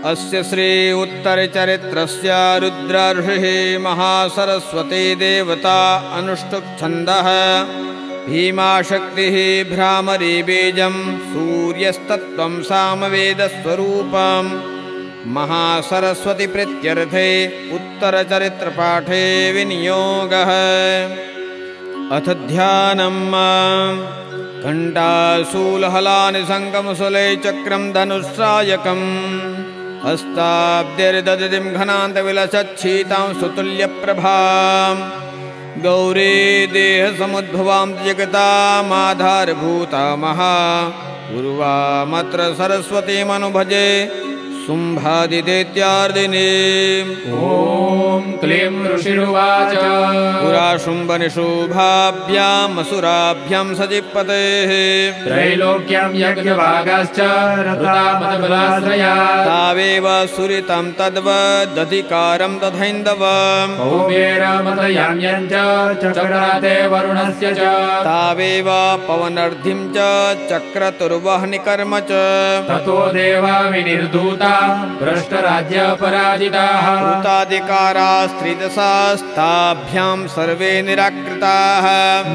अस्य श्री उत्तरचरित्रस्य रुद्रऋषिः महासरस्वती देवता अनुष्टुप् छन्दः भीमाशक्तिः भ्रामरी बीजं सूर्यस्तत्त्वं सामवेदस्वरूपम् महासरस्वती प्रीत्यर्थे उत्तरचरित्रपाठे विनियोगः। अथ ध्यानम् घण्टाशूलहलानि शङ्खमुशले चक्रं धनुस्रायकम् हस्ताब्धिर्दधितिं घनान्तविलसच्छीतां सुतुल्यप्रभां गौरी देहसमुद्भवां जगतामाधारभूता महापूर्वामत्र सरस्वतीमनुभजे शुम्भादिदैत्यार्दिनी। ॐ क्लीं ऋषिरुवाच पुरा शुम्भनिशुभाभ्याम् असुराभ्यां सजित्पतेः त्रैलोक्यं यज्ञभागाश्च रतामतबलाश्रया तावेव सुरितं तद्वदधिकारं तथैन्दवम् कौबेरमतयाम्यं च चक्राते वरुणस्य च तावेव पवनर्धिं च चक्रतुर्वह्निकर्म च ततो देवा विनिर्धूता भ्रष्टराज्यपराजिताः कृताधिकारास्त्रिदशास्ताभ्यां सर्वे निराकृताः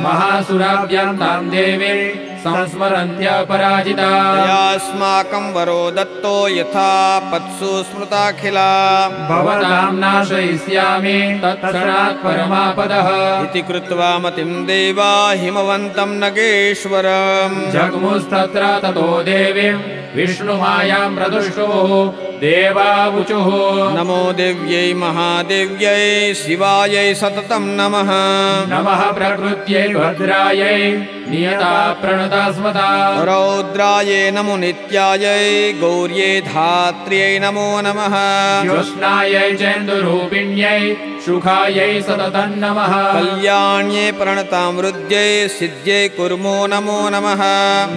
महासुराभ्यां तां देवी संस्मरन्त्यपराजिताः यास्माकं वरो दत्तो यथा पत्सु स्मृताखिला भवतां नाशयिष्यामि तत्क्षणात् परमापदः इति कृत्वा मतिं देवा हिमवन्तं नगेश्वरम् जग्मुस्तत्र ततो देवीं विष्णुमायां प्रदुष्टुः देवावुचुः नमो देव्यै महादेव्यै शिवायै सततं नमः। नमः प्रकृत्यै भद्रायै नियता प्रणता स्मता रौद्रायै नमो नित्यायै गौर्यै धात्र्यै नमो नमः। ज्योत्स्नायै चेन्दुरूपिण्यै सुखायै सततं नमः कल्याण्यै प्रणतामृद्यै सिद्ध्यै कुर्मो नमो नमः।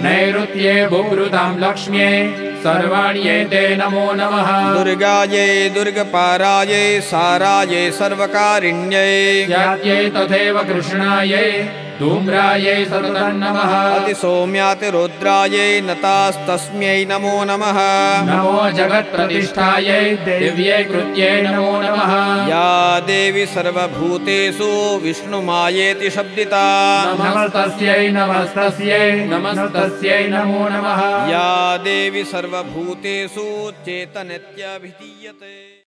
नैऋत्ये बुभृतां लक्ष्म्यै सर्वाण्यै ते नमो नमः दुर्गायै दुर्गपारायै सारायै सर्वकारिण्यै यात्यै तथैव कृष्णायै धूम्रायै सततं नमः अतिसौम्यातिरुद्रायै नतास्तस्मै नमो नमः। नमो जगत्प्रतिष्ठायै दिव्यै कृत्यै नमो नमः या देवी सर्वभूतेषु विष्णुमायेति शब्दिता नमस्तस्यै नमस्तस्यै नमस्तस्यै नमो नमः या देवी सर्वभूतेषु चेतनत्यभिधीयते।